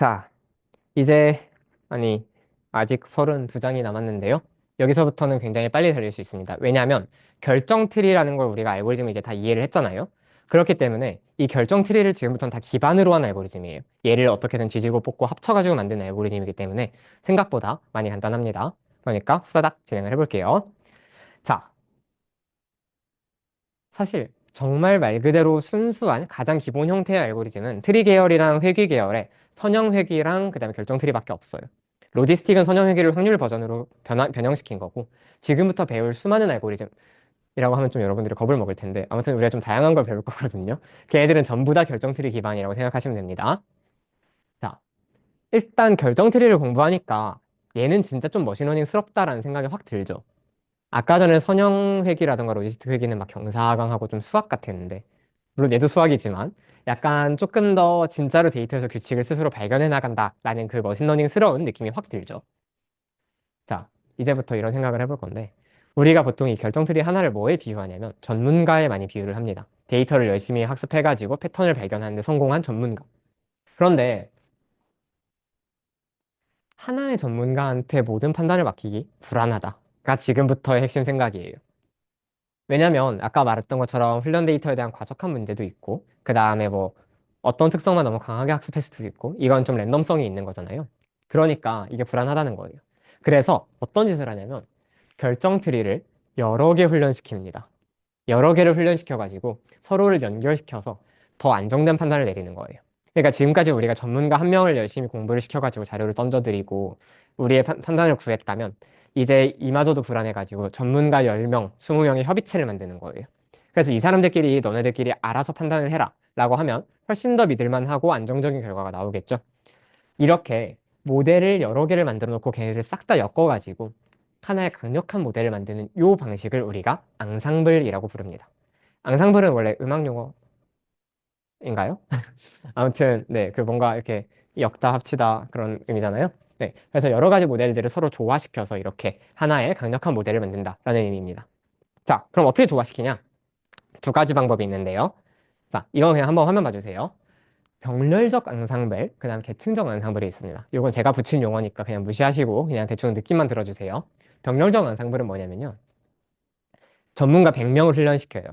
자, 이제, 아니, 아직 32장이 남았는데요. 여기서부터는 굉장히 빨리 달릴 수 있습니다. 왜냐하면 결정 트리라는 걸 우리가 알고리즘을 이제 다 이해를 했잖아요. 그렇기 때문에 이 결정 트리를 지금부터는 다 기반으로 한 알고리즘이에요. 얘를 어떻게든 지지고 볶고 합쳐가지고 만든 알고리즘이기 때문에 생각보다 많이 간단합니다. 그러니까 후다닥 진행을 해볼게요. 자, 사실 정말 말 그대로 순수한 가장 기본 형태의 알고리즘은 트리 계열이랑 회귀 계열에 선형 회귀랑 그다음에 결정 트리밖에 없어요. 로지스틱은 선형 회귀를 확률 버전으로 변형시킨 거고 지금부터 배울 수많은 알고리즘이라고 하면 좀 여러분들이 겁을 먹을 텐데 아무튼 우리가 좀 다양한 걸 배울 거거든요. 걔네들은 전부 다 결정 트리 기반이라고 생각하시면 됩니다. 자, 일단 결정 트리를 공부하니까 얘는 진짜 좀 머신러닝스럽다라는 생각이 확 들죠. 아까 전에 선형 회귀라던가 로지스틱 회귀는 막 경사강하고 좀 수학 같았는데 물론 얘도 수학이지만 약간 조금 더 진짜로 데이터에서 규칙을 스스로 발견해 나간다라는 그 머신러닝스러운 느낌이 확 들죠. 자, 이제부터 이런 생각을 해볼 건데 우리가 보통 이 결정 트리 하나를 뭐에 비유하냐면 전문가에 많이 비유를 합니다. 데이터를 열심히 학습해가지고 패턴을 발견하는 데 성공한 전문가. 그런데 하나의 전문가한테 모든 판단을 맡기기 불안하다가 지금부터의 핵심 생각이에요. 왜냐면 아까 말했던 것처럼 훈련 데이터에 대한 과적한 문제도 있고 그 다음에 뭐 어떤 특성만 너무 강하게 학습할 수도 있고 이건 좀 랜덤성이 있는 거잖아요. 그러니까 이게 불안하다는 거예요. 그래서 어떤 짓을 하냐면 결정 트리를 여러 개 훈련시킵니다. 여러 개를 훈련시켜가지고 서로를 연결시켜서 더 안정된 판단을 내리는 거예요. 그러니까 지금까지 우리가 전문가 한 명을 열심히 공부를 시켜가지고 자료를 던져드리고 우리의 판단을 구했다면 이제 이마저도 불안해가지고 전문가 10명, 20명의 협의체를 만드는 거예요. 그래서 이 사람들끼리 너네들끼리 알아서 판단을 해라 라고 하면 훨씬 더 믿을만하고 안정적인 결과가 나오겠죠. 이렇게 모델을 여러 개를 만들어 놓고 걔네를 싹 다 엮어가지고 하나의 강력한 모델을 만드는 이 방식을 우리가 앙상블이라고 부릅니다. 앙상블은 원래 음악 용어인가요? 아무튼 네, 그 뭔가 이렇게 엮다 합치다 그런 의미잖아요. 네, 그래서 여러 가지 모델들을 서로 조화시켜서 이렇게 하나의 강력한 모델을 만든다라는 의미입니다. 자, 그럼 어떻게 조화시키냐? 두 가지 방법이 있는데요. 자, 이거 그냥 한번 화면 봐주세요. 병렬적 앙상블, 그 다음 계층적 앙상블이 있습니다. 이건 제가 붙인 용어니까 그냥 무시하시고 그냥 대충 느낌만 들어주세요. 병렬적 앙상블은 뭐냐면요. 전문가 100명을 훈련시켜요.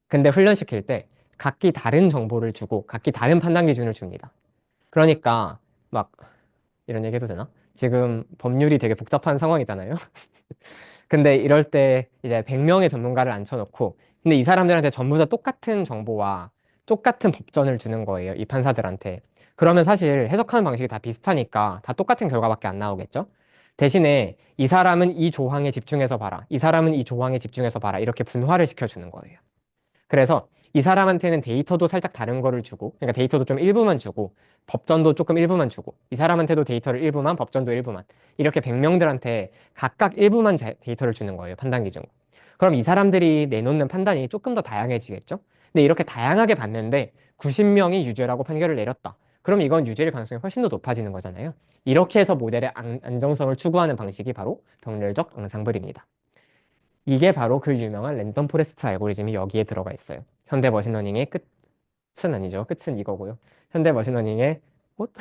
근데 훈련시킬 때 각기 다른 정보를 주고 각기 다른 판단 기준을 줍니다. 그러니까 막 이런 얘기 해도 되나? 지금 법률이 되게 복잡한 상황이잖아요. 근데 이럴 때 이제 100명의 전문가를 앉혀놓고 근데 이 사람들한테 전부 다 똑같은 정보와 똑같은 법전을 주는 거예요. 이 판사들한테. 그러면 사실 해석하는 방식이 다 비슷하니까 다 똑같은 결과밖에 안 나오겠죠? 대신에 이 사람은 이 조항에 집중해서 봐라. 이 사람은 이 조항에 집중해서 봐라. 이렇게 분화를 시켜주는 거예요. 그래서 이 사람한테는 데이터도 살짝 다른 거를 주고, 그러니까 데이터도 좀 일부만 주고, 법전도 조금 일부만 주고, 이 사람한테도 데이터를 일부만, 법전도 일부만. 이렇게 100명들한테 각각 일부만 데이터를 주는 거예요. 판단 기준. 그럼 이 사람들이 내놓는 판단이 조금 더 다양해지겠죠? 근데 이렇게 다양하게 봤는데 90명이 유죄라고 판결을 내렸다. 그럼 이건 유죄일 가능성이 훨씬 더 높아지는 거잖아요. 이렇게 해서 모델의 안정성을 추구하는 방식이 바로 병렬적 앙상블입니다. 이게 바로 그 유명한 랜덤 포레스트 알고리즘이 여기에 들어가 있어요. 현대 머신러닝의 끝은 아니죠. 끝은 이거고요. 현대 머신러닝의 꽃?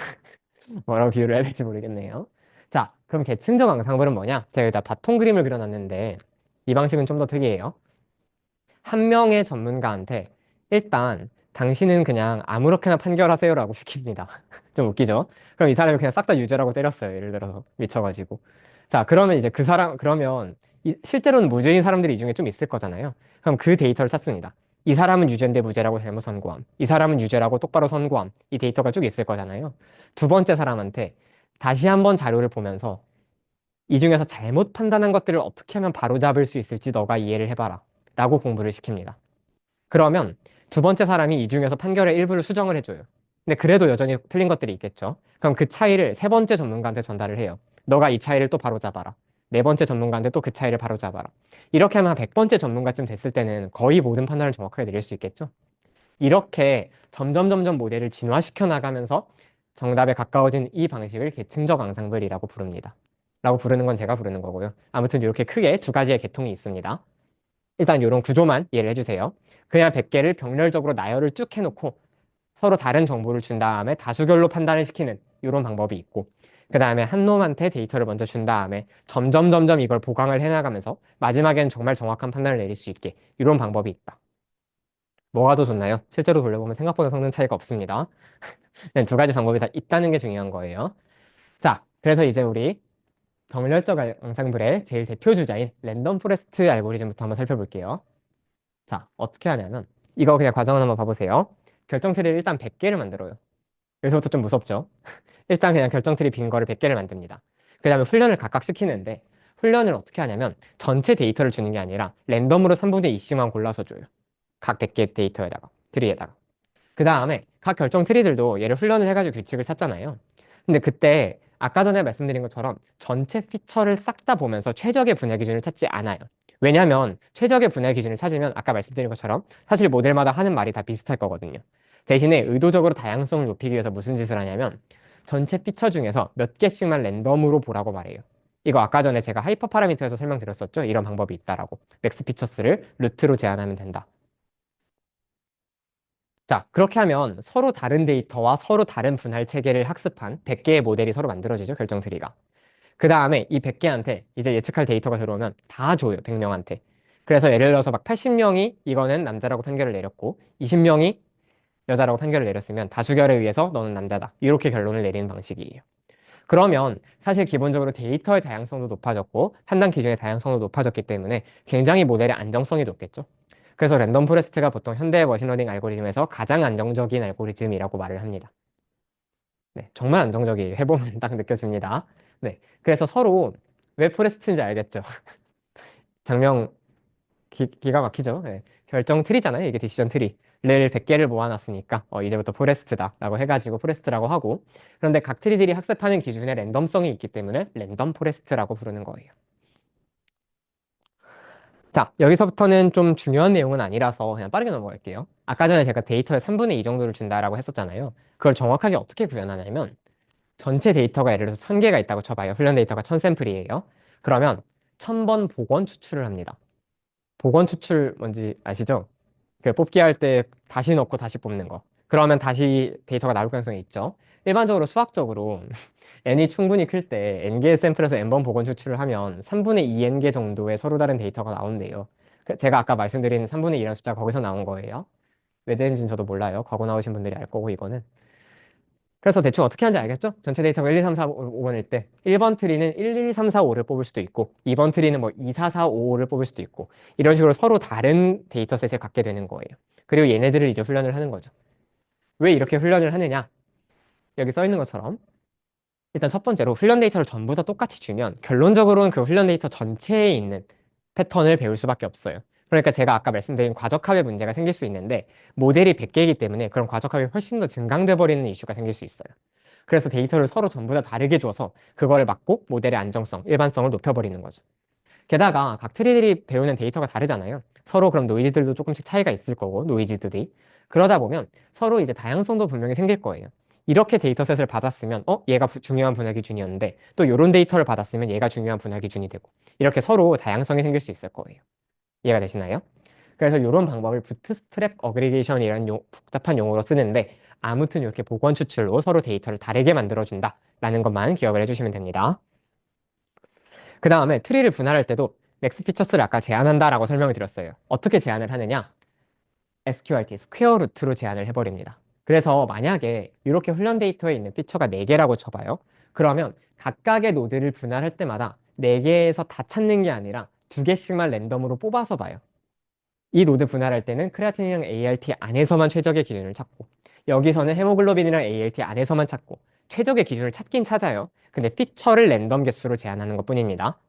뭐라고 비유를 해야 될지 모르겠네요. 자, 그럼 계층적 앙상블은 뭐냐? 제가 여기다 바통 그림을 그려놨는데 이 방식은 좀 더 특이해요. 한 명의 전문가한테 일단 당신은 그냥 아무렇게나 판결하세요라고 시킵니다. 좀 웃기죠? 그럼 이 사람이 그냥 싹 다 유죄라고 때렸어요. 예를 들어서 미쳐가지고. 자, 그러면 이제 그 사람 그러면 실제로는 무죄인 사람들이 이 중에 좀 있을 거잖아요. 그럼 그 데이터를 찾습니다. 이 사람은 유죄인데 무죄라고 잘못 선고함. 이 사람은 유죄라고 똑바로 선고함. 이 데이터가 쭉 있을 거잖아요. 두 번째 사람한테 다시 한번 자료를 보면서 이 중에서 잘못 판단한 것들을 어떻게 하면 바로잡을 수 있을지 너가 이해를 해봐라. 라고 공부를 시킵니다. 그러면 두 번째 사람이 이 중에서 판결의 일부를 수정을 해줘요. 근데 그래도 여전히 틀린 것들이 있겠죠. 그럼 그 차이를 세 번째 전문가한테 전달을 해요. 너가 이 차이를 또 바로잡아라. 네 번째 전문가한테 또 그 차이를 바로잡아라. 이렇게 하면 한 100번째 전문가쯤 됐을 때는 거의 모든 판단을 정확하게 내릴 수 있겠죠. 이렇게 점점 모델을 진화시켜 나가면서 정답에 가까워진 이 방식을 계층적 앙상블이라고 부릅니다. 라고 부르는 건 제가 부르는 거고요. 아무튼 이렇게 크게 두 가지의 계통이 있습니다. 일단 이런 구조만 이해를 해주세요. 그냥 100개를 병렬적으로 나열을 쭉 해놓고 서로 다른 정보를 준 다음에 다수결로 판단을 시키는 이런 방법이 있고, 그 다음에 한 놈한테 데이터를 먼저 준 다음에 점점 이걸 보강을 해나가면서 마지막에는 정말 정확한 판단을 내릴 수 있게 이런 방법이 있다. 뭐가 더 좋나요? 실제로 돌려보면 생각보다 성능 차이가 없습니다. 네, 두 가지 방법이 다 있다는 게 중요한 거예요. 자, 그래서 이제 우리 병렬적 앙상블의 제일 대표 주자인 랜덤 포레스트 알고리즘부터 한번 살펴볼게요. 자, 어떻게 하냐면 이거 그냥 과정을 한번 봐보세요. 결정트리를 일단 100개를 만들어요. 여기서부터 좀 무섭죠? 일단 그냥 결정트리 빈 거를 100개를 만듭니다. 그 다음에 훈련을 각각 시키는데 훈련을 어떻게 하냐면 전체 데이터를 주는 게 아니라 랜덤으로 3분의 2씩만 골라서 줘요. 각 100개 데이터에다가, 트리에다가. 그 다음에 각 결정 트리들도 얘를 훈련을 해가지고 규칙을 찾잖아요. 근데 그때 아까 전에 말씀드린 것처럼 전체 피처를 싹 다 보면서 최적의 분해 기준을 찾지 않아요. 왜냐면 최적의 분해 기준을 찾으면 아까 말씀드린 것처럼 사실 모델마다 하는 말이 다 비슷할 거거든요. 대신에 의도적으로 다양성을 높이기 위해서 무슨 짓을 하냐면 전체 피처 중에서 몇 개씩만 랜덤으로 보라고 말해요. 이거 아까 전에 제가 하이퍼 파라미터에서 설명드렸었죠. 이런 방법이 있다라고. 맥스 피처스를 루트로 제한하면 된다. 자, 그렇게 하면 서로 다른 데이터와 서로 다른 분할 체계를 학습한 100개의 모델이 서로 만들어지죠, 결정 트리가. 그 다음에 이 100개한테 이제 예측할 데이터가 들어오면 다 줘요, 100명한테. 그래서 예를 들어서 막 80명이 이거는 남자라고 판결을 내렸고 20명이 여자라고 판결을 내렸으면 다수결에 의해서 너는 남자다. 이렇게 결론을 내리는 방식이에요. 그러면 사실 기본적으로 데이터의 다양성도 높아졌고 판단 기준의 다양성도 높아졌기 때문에 굉장히 모델의 안정성이 높겠죠. 그래서 랜덤 포레스트가 보통 현대 머신러닝 알고리즘에서 가장 안정적인 알고리즘이라고 말을 합니다. 네, 정말 안정적이에요. 해보면 딱 느껴집니다. 네, 그래서 서로 왜 포레스트인지 알겠죠? 장명 기가 막히죠? 네, 결정 트리잖아요. 이게 디시전 트리를 100개를 모아놨으니까 이제부터 포레스트다라고 해가지고 포레스트라고 하고, 그런데 각 트리들이 학습하는 기준에 랜덤성이 있기 때문에 랜덤 포레스트라고 부르는 거예요. 자, 여기서부터는 좀 중요한 내용은 아니라서 그냥 빠르게 넘어갈게요. 아까 전에 제가 데이터의 3분의 2 정도를 준다라고 했었잖아요. 그걸 정확하게 어떻게 구현하냐면 전체 데이터가 예를 들어서 1000개가 있다고 쳐봐요. 훈련 데이터가 1000샘플이에요. 그러면 1000번 복원 추출을 합니다. 복원 추출 뭔지 아시죠? 그 뽑기 할 때 다시 넣고 다시 뽑는 거. 그러면 다시 데이터가 나올 가능성이 있죠. 일반적으로 수학적으로 n이 충분히 클 때 n개의 샘플에서 n번 복원 추출을 하면 3분의 2n개 정도의 서로 다른 데이터가 나온대요. 제가 아까 말씀드린 3분의 2라는 숫자가 거기서 나온 거예요. 왜 되는지는 저도 몰라요. 과거 나오신 분들이 알 거고 이거는. 그래서 대충 어떻게 하는지 알겠죠? 전체 데이터가 1, 2, 3, 4, 5번일 때 1번 트리는 1, 2, 3, 4, 5를 뽑을 수도 있고 2번 트리는 뭐 2, 4, 4, 5를 뽑을 수도 있고 이런 식으로 서로 다른 데이터셋을 갖게 되는 거예요. 그리고 얘네들을 이제 훈련을 하는 거죠. 왜 이렇게 훈련을 하느냐? 여기 써 있는 것처럼 일단 첫 번째로 훈련 데이터를 전부 다 똑같이 주면 결론적으로는 그 훈련 데이터 전체에 있는 패턴을 배울 수밖에 없어요. 그러니까 제가 아까 말씀드린 과적합의 문제가 생길 수 있는데 모델이 100개이기 때문에 그런 과적합이 훨씬 더 증강돼 버리는 이슈가 생길 수 있어요. 그래서 데이터를 서로 전부 다 다르게 줘서 그거를 막고 모델의 안정성, 일반성을 높여버리는 거죠. 게다가 각 트리들이 배우는 데이터가 다르잖아요. 서로 그럼 노이즈들도 조금씩 차이가 있을 거고, 노이즈들이. 그러다 보면 서로 이제 다양성도 분명히 생길 거예요. 이렇게 데이터셋을 받았으면, 얘가 중요한 분할 기준이었는데, 또 이런 데이터를 받았으면 얘가 중요한 분할 기준이 되고, 이렇게 서로 다양성이 생길 수 있을 거예요. 이해가 되시나요? 그래서 이런 방법을 부트스트랩 어그리게이션이라는 복잡한 용어로 쓰는데, 아무튼 이렇게 복원 추출로 서로 데이터를 다르게 만들어준다 라는 것만 기억을 해주시면 됩니다. 그 다음에 트리를 분할할 때도 맥스 피처스를 아까 제한한다라고 설명을 드렸어요. 어떻게 제한을 하느냐? SQRT, 스퀘어 루트로 제한을 해버립니다. 그래서 만약에 이렇게 훈련 데이터에 있는 피처가 4개라고 쳐봐요. 그러면 각각의 노드를 분할할 때마다 4개에서 다 찾는 게 아니라 2개씩만 랜덤으로 뽑아서 봐요. 이 노드 분할할 때는 크레아틴이랑 ALT 안에서만 최적의 기준을 찾고 여기서는 헤모글로빈이랑 ALT 안에서만 찾고 최적의 기준을 찾긴 찾아요. 근데 피처를 랜덤 개수로 제한하는 것뿐입니다.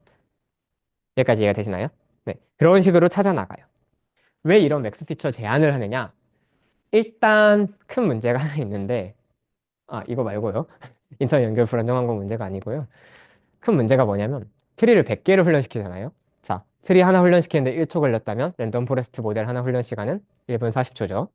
여기까지 이해가 되시나요? 네, 그런 식으로 찾아 나가요. 왜 이런 맥스 피처 제한을 하느냐? 일단 큰 문제가 하나 있는데, 이거 말고요. 인터넷 연결 불안정한 건 문제가 아니고요. 큰 문제가 뭐냐면 트리를 100개를 훈련시키잖아요. 자, 트리 하나 훈련시키는데 1초 걸렸다면 랜덤 포레스트 모델 하나 훈련 시간은 1분 40초죠.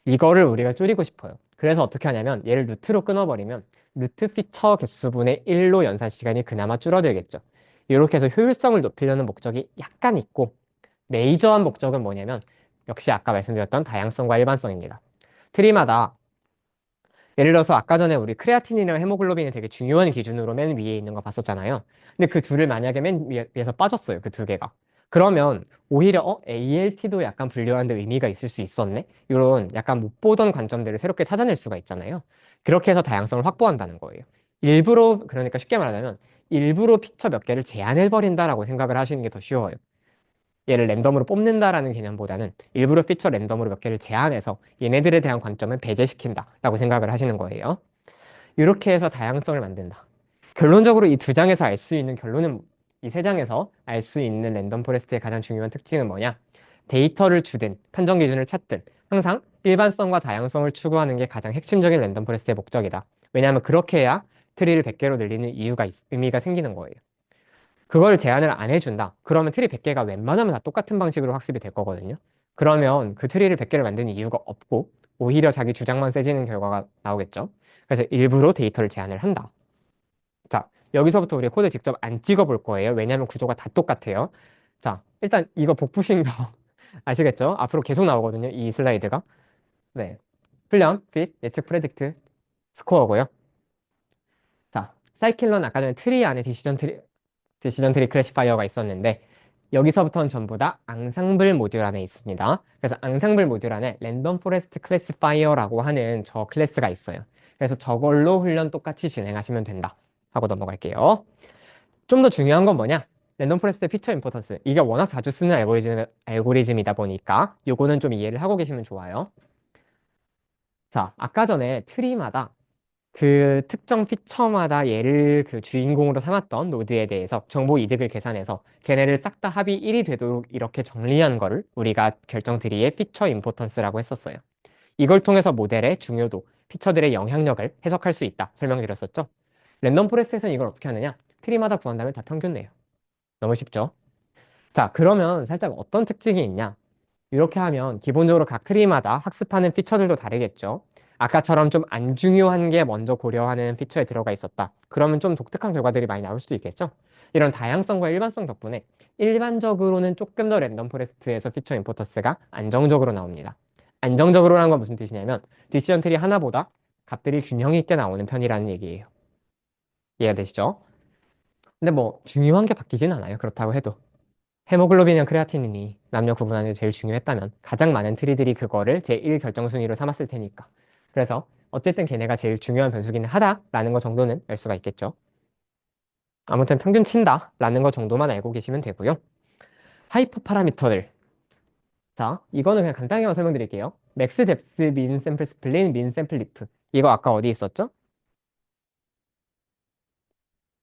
이거를 우리가 줄이고 싶어요. 그래서 어떻게 하냐면 얘를 루트로 끊어버리면 루트 피처 개수분의 1로 연산 시간이 그나마 줄어들겠죠. 이렇게 해서 효율성을 높이려는 목적이 약간 있고 메이저한 목적은 뭐냐면 역시 아까 말씀드렸던 다양성과 일반성입니다. 트리마다 예를 들어서 아까 전에 우리 크레아틴이랑 헤모글로빈이 되게 중요한 기준으로 맨 위에 있는 거 봤었잖아요. 근데 그 둘을 만약에 맨 위에서 빠졌어요. 그 두 개가. 그러면 오히려 ALT도 약간 분류하는데 의미가 있을 수 있었네? 이런 약간 못 보던 관점들을 새롭게 찾아낼 수가 있잖아요. 그렇게 해서 다양성을 확보한다는 거예요. 일부러, 그러니까 쉽게 말하자면 일부러 피처 몇 개를 제한해버린다라고 생각을 하시는 게 더 쉬워요. 얘를 랜덤으로 뽑는다라는 개념보다는 일부러 피처 랜덤으로 몇 개를 제한해서 얘네들에 대한 관점을 배제시킨다라고 생각을 하시는 거예요. 이렇게 해서 다양성을 만든다. 결론적으로 이 두 장에서 알 수 있는 결론은 이 세 장에서 알 수 있는 랜덤 포레스트의 가장 중요한 특징은 뭐냐? 데이터를 주든 판정 기준을 찾든 항상 일반성과 다양성을 추구하는 게 가장 핵심적인 랜덤 포레스트의 목적이다. 왜냐하면 그렇게 해야 트리를 100개로 늘리는 이유가 의미가 생기는 거예요. 그걸 제한을 안 해준다. 그러면 트리 100개가 웬만하면 다 똑같은 방식으로 학습이 될 거거든요. 그러면 그 트리를 100개를 만드는 이유가 없고 오히려 자기 주장만 세지는 결과가 나오겠죠. 그래서 일부러 데이터를 제한을 한다. 자, 여기서부터 우리 코드 직접 안 찍어볼 거예요. 왜냐하면 구조가 다 똑같아요. 자, 일단 이거 복부신 거 아시겠죠? 앞으로 계속 나오거든요. 이 슬라이드가. 네. 훈련, 핏, 예측 프레딕트, 스코어고요. 자, 사이클론 아까 전에 트리 안에 디시전 트리 클래시파이어가 있었는데 여기서부터는 전부 다 앙상블 모듈 안에 있습니다. 그래서 앙상블 모듈 안에 랜덤 포레스트 클래시파이어라고 하는 저 클래스가 있어요. 그래서 저걸로 훈련 똑같이 진행하시면 된다 하고 넘어갈게요. 좀 더 중요한 건 뭐냐? 랜덤 포레스트 피처 임포턴스. 이게 워낙 자주 쓰는 알고리즘이다 보니까 요거는 좀 이해를 하고 계시면 좋아요. 자, 아까 전에 트리마다 그 특정 피처마다 얘를 그 주인공으로 삼았던 노드에 대해서 정보 이득을 계산해서 걔네를 싹 다 합이 1이 되도록 이렇게 정리한 거를 우리가 결정 트리의 피처 임포턴스라고 했었어요. 이걸 통해서 모델의 중요도, 피처들의 영향력을 해석할 수 있다 설명드렸었죠. 랜덤 포레스트에서는 이걸 어떻게 하느냐? 트리마다 구한 다음에 다 평균 내요. 너무 쉽죠? 자, 그러면 살짝 어떤 특징이 있냐? 이렇게 하면 기본적으로 각 트리마다 학습하는 피처들도 다르겠죠. 아까처럼 좀 안 중요한 게 먼저 고려하는 피처에 들어가 있었다. 그러면 좀 독특한 결과들이 많이 나올 수도 있겠죠. 이런 다양성과 일반성 덕분에 일반적으로는 조금 더 랜덤 포레스트에서 피처 임포터스가 안정적으로 나옵니다. 안정적으로라는 건 무슨 뜻이냐면 디시전 트리 하나보다 값들이 균형 있게 나오는 편이라는 얘기예요. 이해가 되시죠? 근데 뭐 중요한 게 바뀌진 않아요. 그렇다고 해도. 헤모글로빈이랑 크레아티닌이 남녀 구분하는 게 제일 중요했다면 가장 많은 트리들이 그거를 제1 결정 순위로 삼았을 테니까. 그래서 어쨌든 걔네가 제일 중요한 변수기는 하다라는 거 정도는 알 수가 있겠죠. 아무튼 평균 친다라는 거 정도만 알고 계시면 되고요. 하이퍼 파라미터들. 자, 이거는 그냥 간단하게 설명드릴게요. 맥스 뎁스 민 샘플 스플린 민 샘플 리프. 이거 아까 어디 있었죠?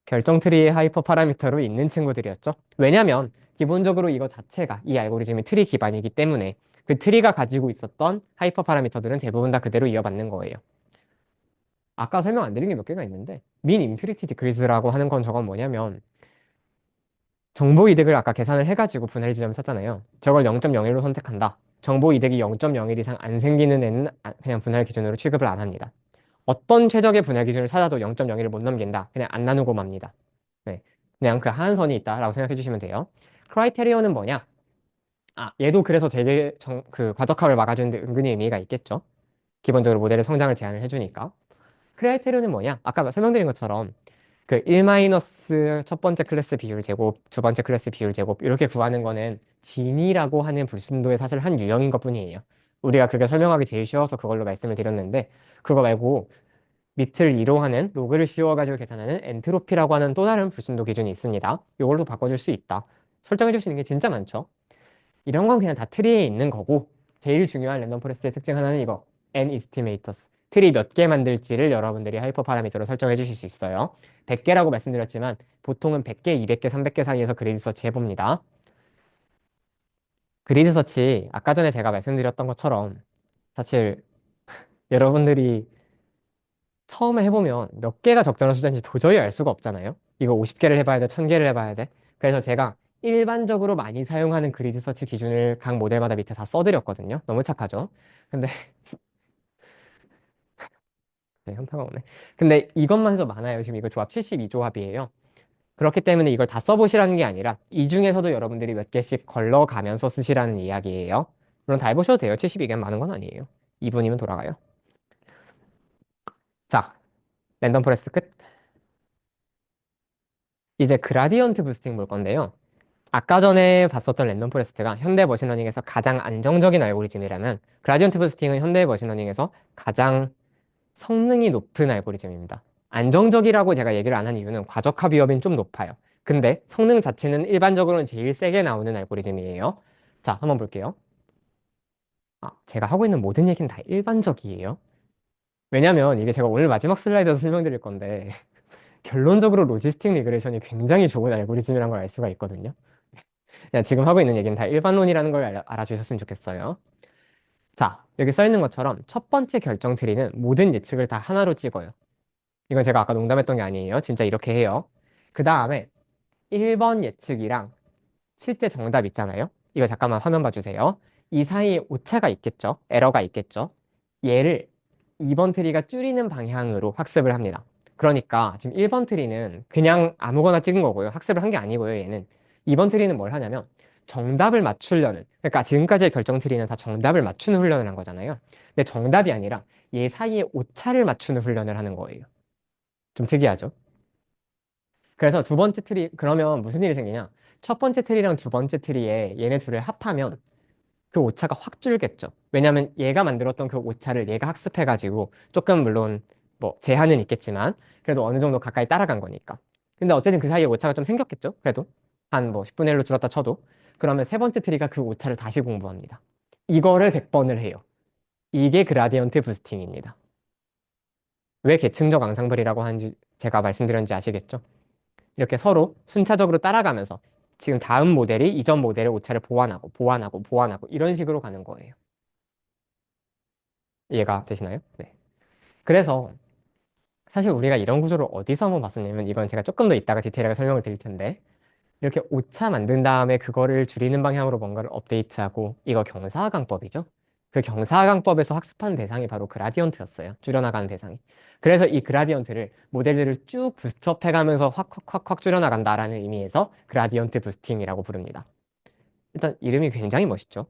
결정 트리의 하이퍼 파라미터로 있는 친구들이었죠. 왜냐면 기본적으로 이거 자체가 이 알고리즘이 트리 기반이기 때문에 그 트리가 가지고 있었던 하이퍼 파라미터들은 대부분 다 그대로 이어받는 거예요. 아까 설명 안 드린 게 몇 개가 있는데 민 임퓨리티 디크리즈라고 하는 건 저건 뭐냐면 정보 이득을 아까 계산을 해가지고 분할 지점 찾잖아요. 저걸 0.01로 선택한다. 정보 이득이 0.01 이상 안 생기는 애는 그냥 분할 기준으로 취급을 안 합니다. 어떤 최적의 분할 기준을 찾아도 0.01을 못 넘긴다. 그냥 안 나누고 맙니다. 네. 그냥 그 하한선이 있다라고 생각해 주시면 돼요. 크라이테리온은 뭐냐? 아, 얘도 그래서 되게 그 과적합을 막아주는데 은근히 의미가 있겠죠. 기본적으로 모델의 성장을 제한을 해주니까. 크라이테리온은 뭐냐? 아까 설명드린 것처럼 그 1 마이너스 첫 번째 클래스 비율 제곱, 두 번째 클래스 비율 제곱 이렇게 구하는 거는 진이라고 하는 불순도의 사실 한 유형인 것뿐이에요. 우리가 그게 설명하기 제일 쉬워서 그걸로 말씀을 드렸는데 그거 말고 밑을 2로 하는 로그를 씌워가지고 계산하는 엔트로피라고 하는 또 다른 불순도 기준이 있습니다. 이걸로 바꿔줄 수 있다. 설정해 줄 수 있는 게 진짜 많죠. 이런 건 그냥 다 트리에 있는 거고 제일 중요한 랜덤 포레스트의 특징 하나는 이거 N estimators. 트리 몇 개 만들지를 여러분들이 하이퍼 파라미터로 설정해 주실 수 있어요. 100개라고 말씀드렸지만 보통은 100개, 200개, 300개 사이에서 그리드 서치 해봅니다. 그리드 서치 아까 전에 제가 말씀드렸던 것처럼 사실 여러분들이 처음에 해보면 몇 개가 적절한 숫자인지 도저히 알 수가 없잖아요. 이거 50개를 해봐야 돼, 1000개를 해봐야 돼. 그래서 제가 일반적으로 많이 사용하는 그리드 서치 기준을 각 모델마다 밑에 다 써드렸거든요. 너무 착하죠? 근데 네, 현타가 오네. 근데 이것만 해도 많아요. 지금 이거 조합 72조합이에요. 그렇기 때문에 이걸 다 써보시라는 게 아니라 이 중에서도 여러분들이 몇 개씩 걸러가면서 쓰시라는 이야기예요. 물론 다 해보셔도 돼요. 72개는 많은 건 아니에요. 2분이면 돌아가요. 자, 랜덤 포레스트 끝. 이제 그라디언트 부스팅 볼 건데요. 아까 전에 봤었던 랜덤 포레스트가 현대 머신러닝에서 가장 안정적인 알고리즘이라면 그라디언트 부스팅은 현대 머신러닝에서 가장 성능이 높은 알고리즘입니다. 안정적이라고 제가 얘기를 안 한 이유는 과적합 위험이 좀 높아요. 근데 성능 자체는 일반적으로는 제일 세게 나오는 알고리즘이에요. 자, 한번 볼게요. 제가 하고 있는 모든 얘기는 다 일반적이에요. 왜냐면 이게 제가 오늘 마지막 슬라이드에서 설명드릴 건데 결론적으로 로지스틱 리그레션이 굉장히 좋은 알고리즘이라는 걸 알 수가 있거든요. 그냥 지금 하고 있는 얘기는 다 일반론이라는 걸 알아주셨으면 좋겠어요. 자, 여기 써 있는 것처럼 첫 번째 결정 트리는 모든 예측을 다 하나로 찍어요. 이건 제가 아까 농담했던 게 아니에요. 진짜 이렇게 해요. 그 다음에 1번 예측이랑 실제 정답 있잖아요. 이거 잠깐만 화면 봐주세요. 이 사이에 오차가 있겠죠. 에러가 있겠죠. 얘를 2번 트리가 줄이는 방향으로 학습을 합니다. 그러니까 지금 1번 트리는 그냥 아무거나 찍은 거고요. 학습을 한 게 아니고요. 얘는 2번 트리는 뭘 하냐면 정답을 맞추려는, 그러니까 지금까지의 결정 트리는 다 정답을 맞추는 훈련을 한 거잖아요. 근데 정답이 아니라 얘 사이에 오차를 맞추는 훈련을 하는 거예요. 좀 특이하죠? 그래서 두 번째 트리, 그러면 무슨 일이 생기냐? 첫 번째 트리랑 두 번째 트리에 얘네 둘을 합하면 그 오차가 확 줄겠죠. 왜냐면 얘가 만들었던 그 오차를 얘가 학습해가지고 조금 물론 뭐 제한은 있겠지만 그래도 어느 정도 가까이 따라간 거니까. 근데 어쨌든 그 사이에 오차가 좀 생겼겠죠. 그래도 한 뭐 10분의 1로 줄었다 쳐도. 그러면 세 번째 트리가 그 오차를 다시 공부합니다. 이거를 100번을 해요. 이게 그라디언트 부스팅입니다. 왜 계층적 앙상블이라고 하는지 제가 말씀드렸는지 아시겠죠? 이렇게 서로 순차적으로 따라가면서 지금 다음 모델이 이전 모델의 오차를 보완하고 보완하고 보완하고 이런 식으로 가는 거예요. 이해가 되시나요? 네. 그래서 사실 우리가 이런 구조를 어디서 한번 봤었냐면 이건 제가 조금 더 이따가 디테일하게 설명을 드릴 텐데 이렇게 오차 만든 다음에 그거를 줄이는 방향으로 뭔가를 업데이트하고 이거 경사하강법이죠. 그 경사하강법에서 학습하는 대상이 바로 그라디언트였어요. 줄여나가는 대상이. 그래서 이 그라디언트를 모델들을 쭉 부스트업해가면서 확 줄여나간다라는 의미에서 그라디언트 부스팅이라고 부릅니다. 일단 이름이 굉장히 멋있죠.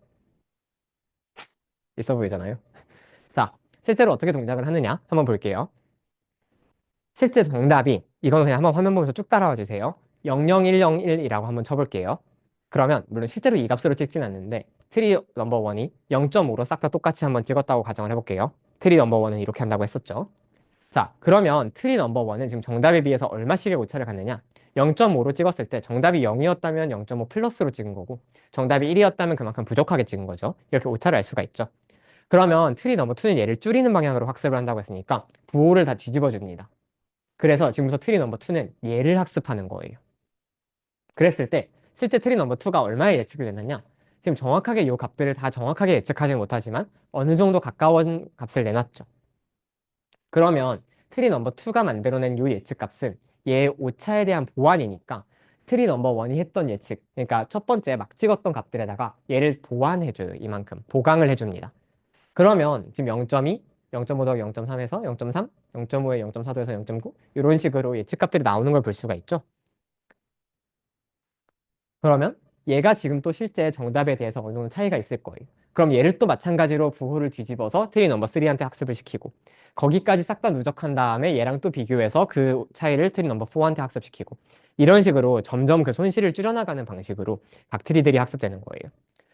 있어 보이잖아요. 자, 실제로 어떻게 동작을 하느냐 한번 볼게요. 실제 정답이 이거는 그냥 한번 화면 보면서 쭉 따라와 주세요. 00101이라고 한번 쳐볼게요. 그러면 물론 실제로 이 값으로 찍진 않는데 트리 넘버 원이 0.5로 싹 다 똑같이 한번 찍었다고 가정을 해볼게요. 트리 넘버 원은 이렇게 한다고 했었죠. 자, 그러면 트리 넘버 원은 지금 정답에 비해서 얼마씩의 오차를 갖느냐? 0.5로 찍었을 때 정답이 0이었다면 0.5 플러스로 찍은 거고 정답이 1이었다면 그만큼 부족하게 찍은 거죠. 이렇게 오차를 알 수가 있죠. 그러면 트리 넘버 2는 얘를 줄이는 방향으로 학습을 한다고 했으니까 부호를 다 뒤집어 줍니다. 그래서 지금부터 트리 넘버 2는 얘를 학습하는 거예요. 그랬을 때 실제 트리 넘버 2가 얼마에 예측을 내놨냐? 지금 정확하게 이 값들을 다 정확하게 예측하지 못하지만 어느 정도 가까운 값을 내놨죠. 그러면 트리 넘버 2가 만들어낸 이 예측 값은 얘의 오차에 대한 보완이니까 트리 넘버 1이 했던 예측, 그러니까 첫 번째 막 찍었던 값들에다가 얘를 보완해줘요. 이만큼 보강을 해줍니다. 그러면 지금 0.2, 0.5 더하기 0.3에서 0.3, 0.5에 0.4 더해서 0.9 이런 식으로 예측값들이 나오는 걸 볼 수가 있죠. 그러면 얘가 지금 또 실제 정답에 대해서 어느 정도 차이가 있을 거예요. 그럼 얘를 또 마찬가지로 부호를 뒤집어서 트리 넘버 3한테 학습을 시키고 거기까지 싹 다 누적한 다음에 얘랑 또 비교해서 그 차이를 트리 넘버 4한테 학습시키고 이런 식으로 점점 그 손실을 줄여나가는 방식으로 각 트리들이 학습되는 거예요.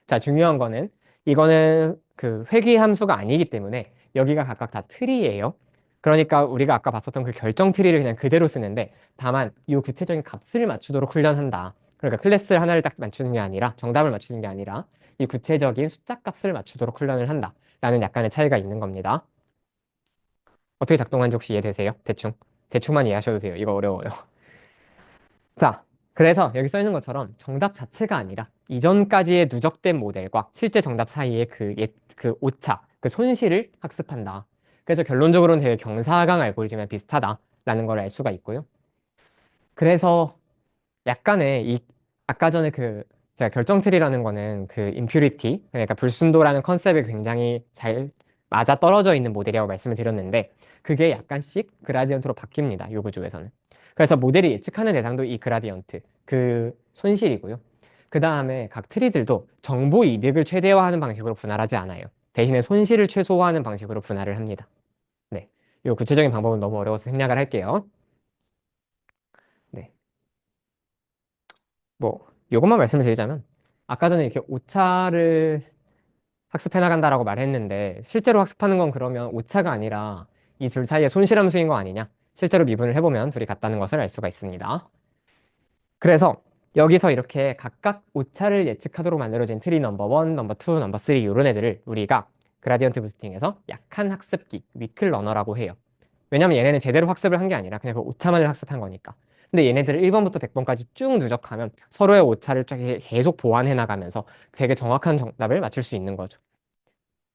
자, 중요한 거는 이거는 그 회귀 함수가 아니기 때문에 여기가 각각 다 트리예요. 그러니까 우리가 아까 봤었던 그 결정 트리를 그냥 그대로 쓰는데 다만 이 구체적인 값을 맞추도록 훈련한다. 그러니까 클래스 하나를 딱 맞추는 게 아니라 정답을 맞추는 게 아니라 이 구체적인 숫자 값을 맞추도록 훈련을 한다. 라는 약간의 차이가 있는 겁니다. 어떻게 작동하는지 혹시 이해되세요? 대충. 대충만 이해하셔도 돼요. 이거 어려워요. 자, 그래서 여기 써 있는 것처럼 정답 자체가 아니라 이전까지의 누적된 모델과 실제 정답 사이의 그 오차, 그 손실을 학습한다. 그래서 결론적으로는 되게 경사강 알고리즘에 비슷하다라는 걸 알 수가 있고요. 그래서 약간의 아까 전에 그 제가 결정틀이라는 거는 그 임퓨리티 그러니까 불순도라는 컨셉에 굉장히 잘 맞아 떨어져 있는 모델이라고 말씀을 드렸는데 그게 약간씩 그라디언트로 바뀝니다. 이 구조에서는. 그래서 모델이 예측하는 대상도 이 그라디언트 그 손실이고요. 그 다음에 각 트리들도 정보 이득을 최대화하는 방식으로 분할하지 않아요. 대신에 손실을 최소화하는 방식으로 분할을 합니다. 네. 이 구체적인 방법은 너무 어려워서 생략을 할게요. 네. 뭐, 요것만 말씀을 드리자면, 아까 전에 이렇게 오차를 학습해 나간다라고 말했는데, 실제로 학습하는 건 그러면 오차가 아니라 이 둘 사이의 손실함수인 거 아니냐? 실제로 미분을 해보면 둘이 같다는 것을 알 수가 있습니다. 그래서 여기서 이렇게 각각 오차를 예측하도록 만들어진 트리 넘버 1, 넘버 2, 넘버 3 이런 애들을 우리가 그라디언트 부스팅에서 약한 학습기, 위클 러너라고 해요. 왜냐면 얘네는 제대로 학습을 한 게 아니라 그냥 그 오차만을 학습한 거니까. 근데 얘네들을 1번부터 100번까지 쭉 누적하면 서로의 오차를 쫙 계속 보완해 나가면서 되게 정확한 정답을 맞출 수 있는 거죠.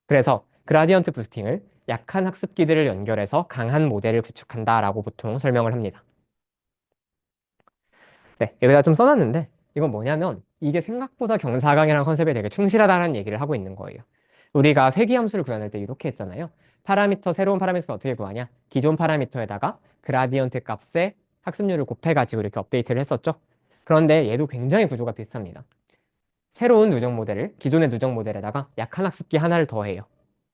그래서 그라디언트 부스팅을 약한 학습기들을 연결해서 강한 모델을 구축한다라고 보통 설명을 합니다. 네, 여기다 좀 써놨는데 이건 뭐냐면 이게 생각보다 경사강이라는 컨셉에 되게 충실하다는 얘기를 하고 있는 거예요. 우리가 회귀함수를 구현할 때 이렇게 했잖아요. 새로운 파라미터를 어떻게 구하냐? 기존 파라미터에다가 그라디언트 값의 학습률을 곱해가지고 이렇게 업데이트를 했었죠. 그런데 얘도 굉장히 구조가 비슷합니다. 새로운 누적 모델을 기존의 누적 모델에다가 약한 학습기 하나를 더해요.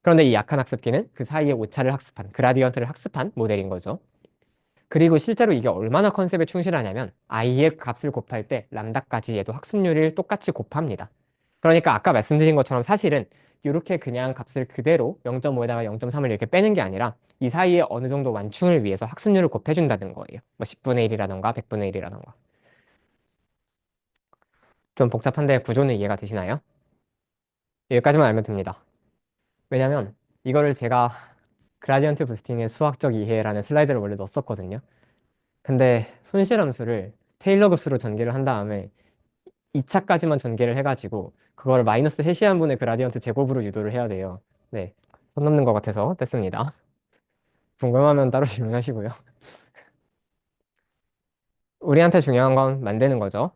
그런데 이 약한 학습기는 그 사이에 오차를 학습한, 그라디언트를 학습한 모델인 거죠. 그리고 실제로 이게 얼마나 컨셉에 충실하냐면 i의 값을 곱할 때 람다까지 얘도 학습률을 똑같이 곱합니다. 그러니까 아까 말씀드린 것처럼 사실은 이렇게 그냥 값을 그대로 0.5에다가 0.3을 이렇게 빼는 게 아니라 이 사이에 어느 정도 완충을 위해서 학습률을 곱해준다는 거예요. 뭐 10분의 1이라던가 100분의 1이라던가. 좀 복잡한데 구조는 이해가 되시나요? 여기까지만 알면 됩니다. 왜냐면 이거를 제가 그라디언트 부스팅의 수학적 이해라는 슬라이드를 원래 넣었었거든요. 근데 손실함수를 테일러 급수로 전개를 한 다음에 2차까지만 전개를 해가지고 그거를 마이너스 해시한분의 그라디언트 제곱으로 유도를 해야 돼요. 네, 선 넘는 것 같아서 뺐습니다. 궁금하면 따로 질문하시고요. 우리한테 중요한 건 만드는 거죠.